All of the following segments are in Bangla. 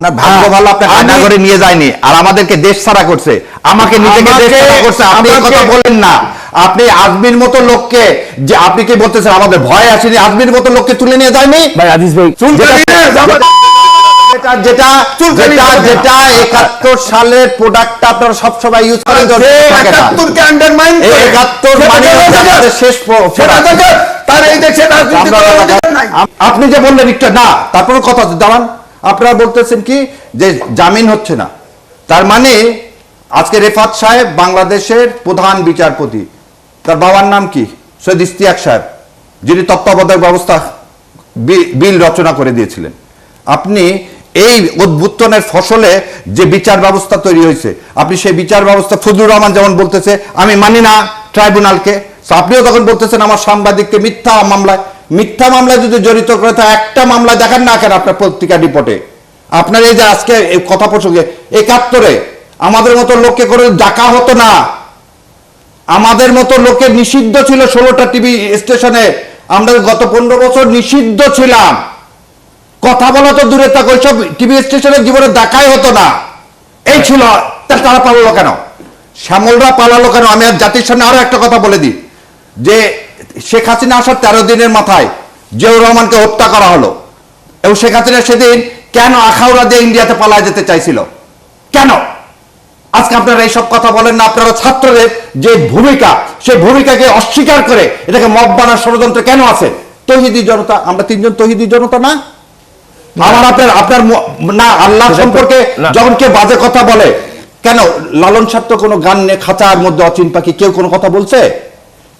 না ভাগ্য ভালো আপনি আয়না করে নিয়ে যায়নি আর আমাদেরকে দেশ ছাড়া করছে, আমাকে নিজেকে দেশ ছাড়া করছে। আপনি এই কথা বলেন না। আপনি আজমির মতো লোককে, যে আপনি কি বলতেছেন আমাদের ভয় আসেনি, আজমির মতো লোককে তুলে নিয়ে যায়নি ভাই আজিজ ভাই, যেটা 71 সালের প্রোডাক্টটা আপনারা সবসময় ইউজ করেন। 71কে আন্ডারমাইন করে 71 মানে আমাদের শেষ তার এই দেশে রাজনীতি করার অধিকার নাই। আপনি যে বললেন একটু না, তারপরে কথা দাঁড়ান। আপনারা বলতেছেন কি যে জামিন হচ্ছে না, তার মানে আজকে রেফাত সাহেব বাংলাদেশের প্রধান বিচারপতি, তার বাবার নাম কি? সৈয়দ ইশতিয়াক সাহেব, যিনি তত্ত্বাবধায়ক ব্যবস্থা বিল রচনা করে দিয়েছিলেন। আপনি এই উদ্বুত্তনের ফসলে যে বিচার ব্যবস্থা তৈরি হয়েছে, আপনি সেই বিচার ব্যবস্থা, ফজলুর রহমান যেমন বলতেছে আমি মানি না ট্রাইব্যুনালকে, আপনিও তখন বলতেছেন আমার সাংবাদিককে মিথ্যা মামলায় যদি জড়িত করে থাকে একটা মামলা দেখান না কেন আপনার পত্রিকা রিপোর্টে? আপনার এই যে আজকে কথা প্রসঙ্গে 71-এ আমাদের মতো লোককে করে ডাকা হতো না, আমাদের মতো লোকের নিষিদ্ধ ছিল 16টা টিভি স্টেশনে, আমরা গত 15 বছর নিষিদ্ধ ছিলাম, কথা বলা তো দূরে থাক, ওইসব টিভি স্টেশনে জীবনে দেখাই হতো না। এই ছিল, তারা পালালো কেন? শ্যামলরা পালালো কেন? আমি আর জাতির সামনে আরো একটা কথা বলে দিই যে শেখ হাসিনা আসার 13 দিনের মাথায় জিয়াউর রহমানকে হত্যা করা হলো, এবং শেখ হাসিনা সেদিন কেন আখাউড়া দিয়ে ইন্ডিয়াতে পালায় যেতে চাইছিল? কেন? আজকে আপনারা এইসব কথা বলেন না। আপনারা ছাত্রদের যে ভূমিকা, সেই ভূমিকাকে অস্বীকার করে এটাকে মব বানার ষড়যন্ত্র কেন আছে? তৌহিদি জনতা, আমরা 3জন তৌহিদি জনতা না? আমার আপনার না আল্লাহ সম্পর্কে যখন কেউ বাজে কথা বলে, কেন লালন সাহেব তো কোনো গান নিয়ে খাঁচার মধ্যে অচিন পাখি, কেউ কোনো কথা বলছে?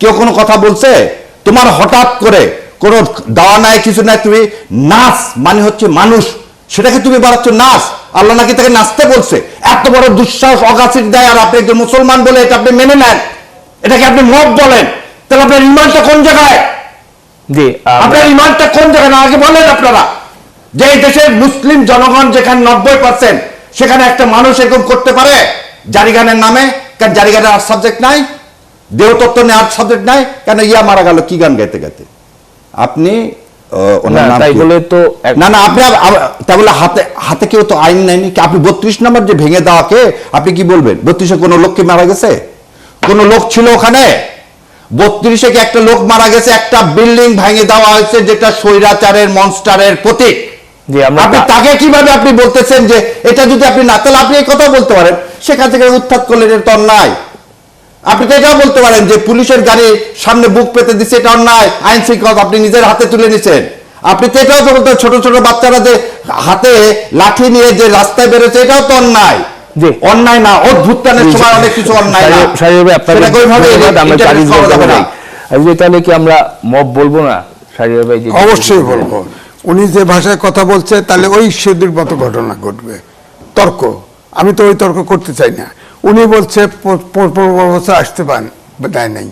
কেউ কোনো কথা বলছে? তোমার হঠাৎ করে কোনো দাওয়া নাই, কিছু নাই, তুমি নাচ মানে হচ্ছে মানুষ, সেটাকে তুমি বাড়াচ্ছ নাচ। আল্লাহ নাকি তাকে নাচতে বলছে, এত বড় দুঃসাহস অগাছির দেয়, আর আপনি একজন মুসলমান বলে এটা আপনি মেনে নেন, এটাকে আপনি মব বলেন, তাহলে আপনার ইমানটা কোন জায়গায়? জি, আপনার ইমানটা কোন জায়গায় না আগে বলেন আপনারা। যে এই দেশের মুসলিম জনগণ যেখানে 90%, সেখানে একটা মানুষ এরকম করতে পারে জারিগানের নামে? কারণ জারিগানের আর্ট সাবজেক্ট নাই, দেহতত্ত্ব নিয়ে আর্ট সাবজেক্ট নাই, কেন ইয়া মারা গেল কি গান গাইতে গাইতে? আপনি তাই বলে তো না না, আপনি তাহলে হাতে কেউ তো আইন নেয়নি। আপনি 32 নম্বর যে ভেঙে দেওয়াকে আপনি কি বলবেন? 32-এ কোনো লোককে মারা গেছে? কোনো লোক ছিল ওখানে? 32-এ কি একটা লোক মারা গেছে? একটা বিল্ডিং ভেঙে দেওয়া হয়েছে যেটা স্বৈরাচারের মনস্টারের প্রতীক। আপনি তাকে কিভাবে আপনি বলতেছেন যে এটা যদি আপনি না, তাহলে আপনি এই কথা বলতে পারেন সেখান থেকে উত্থাত করলেন, এটা তো অন্যায়। আপনি তো এটাও বলতে পারেন যে পুলিশের গাড়ি সামনে বুক পেতে দিচ্ছে, এটা অন্যায়, আইন শৃঙ্খলা আপনি নিজের হাতে তুলে নিচ্ছেন। আপনি তো এটাও তো বলতে, ছোট ছোট বাচ্চারা যে হাতে লাঠি নিয়ে যে রাস্তায় বেরোচ্ছে, এটাও তো অন্যায়। অন্যায় না, অভ্যুত্থানের সময় অনেক কিছু অন্যায় না, তাহলে কি আমরা মব বলবো না? অবশ্যই বলবো। উনি যে ভাষায় কথা বলছে তাহলে ওই সেদির মতো ঘটনা ঘটবে, তর্ক। আমি তো ওই তর্ক করতে চাই না। উনি বলছে 15 বছর আসতে দেয় নাই।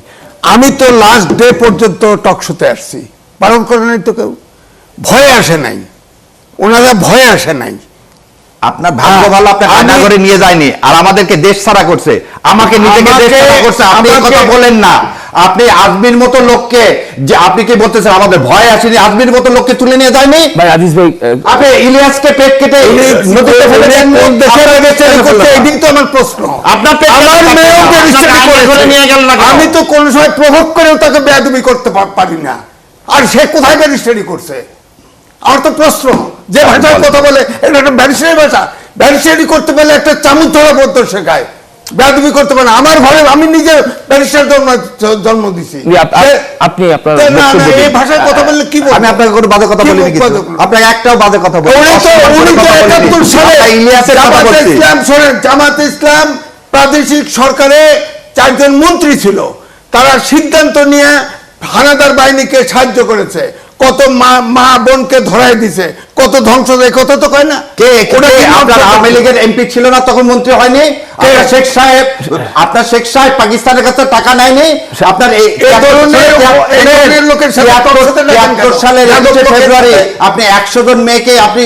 আমি তো লাস্ট ডে পর্যন্ত টকশোতে আসছি, পালন করে নাই তো কেউ, ভয়ে আসে নাই, ওনারা ভয়ে আসে নাই। আপনার ভাগ্য ভালো আপনি আয়না করে নিয়ে যায়নি আর আমাদেরকে দেশ ছাড়া করছে, আমাকে নিজেকে দেশ ছাড়া করছে। আপনি এই কথা বলেন না। আপনি আজমির মতো লোককে, যে আপনি কি বলতেছেন আমাদের ভয় আসেনি, আজমির মতো লোককে তুলে নিয়ে যায়নি? ভাই আজিজ ভাই, আপনি ইলিয়াসকে পেট কেটে নদীতে ফেলে দেন, এদিন তো আমার প্রশ্ন। আপনার আমি তো কোন সময় প্রভোগ করেও তাকে বেয়াদবি করতে পারি না, আর সে কোথায় ব্যারিস্টারি করছে? আমার তো প্রশ্ন, যে ভাষায় কথা বলে এটা একটা ব্যারিস্টারি ভাষা। ব্যারিস্টারি করতে পারলে একটা চামচ ধরা পড়তো শেখায়, বেয়াদবি করতে পারে না। আমার ঘরে আমি নিজে ব্যারিস্টার জন্ম দিছি। আপনি এই ভাষায় কথা বললে কি বলবো? আমি আপনাকে কোনো বাজে কথা বলিনি, কিন্তু আপনাকে একটাও বাজে কথা বলিনি। জামাতে ইসলাম প্রাদেশিক সরকারে 4 জন মন্ত্রী ছিল, তারা সিদ্ধান্ত নিয়ে হানাদার বাহিনীকে সাহায্য করেছে, কত মা বোনকে ধরাই দিছে, কত ধ্বংস দেয়, কত তো কয় না। আপনার আওয়ামী লীগের এমপি ছিল না, তখন মন্ত্রী হয়নি? শেখ সাহেব, আপনার শেখ সাহেব পাকিস্তানের কাছে টাকা নেয়নি? আপনার এই লোকের সালের 21 ফেব্রুয়ারি আপনি 100 জন মেয়েকে আপনি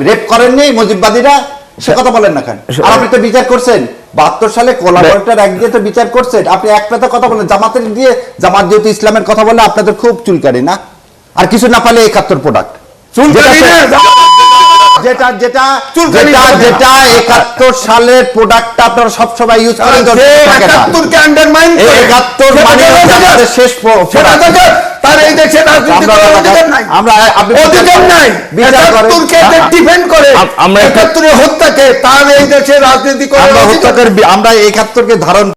রেপ করেননি মুজিববাদীরা? সে কথা বলেন না কেন? আর আপনি তো বিচার করছেন 72 সালে কোলাবরেটর অ্যাক্ট দিয়ে তো বিচার করছেন। আপনি এক কথা কথা বলেন জামাতের দিয়ে, জামাত যেহেতু ইসলামের কথা বলে আপনাদের খুব চুলকারি না, আর কিছু না পালে 71 প্রোডাক্ট যেটা যেটা চুলকানি যেটা হবে না। যেটা 71 সালের প্রোডাক্টটা আপনারা সবসময় ইউজ করেন যে থাকে না। 71-কে undermine এই করে, 71 সেটা মানে তো হচ্ছে অধিকার। আমাদের শেষ সেটা product। অধিকার। তার এই দেশে রাজনীতি আমরা- করার অধিকার নাই। আমরা আপনি অধিকার নাই। বিচার করেন। 71-কে ডিফেন্ড করে, আমরা একটা- 71-এর হত্যাকে তার এই দেশে রাজনীতি করার আমরা অধিকার হত্যাকারী আমরা 71-কে ধারণ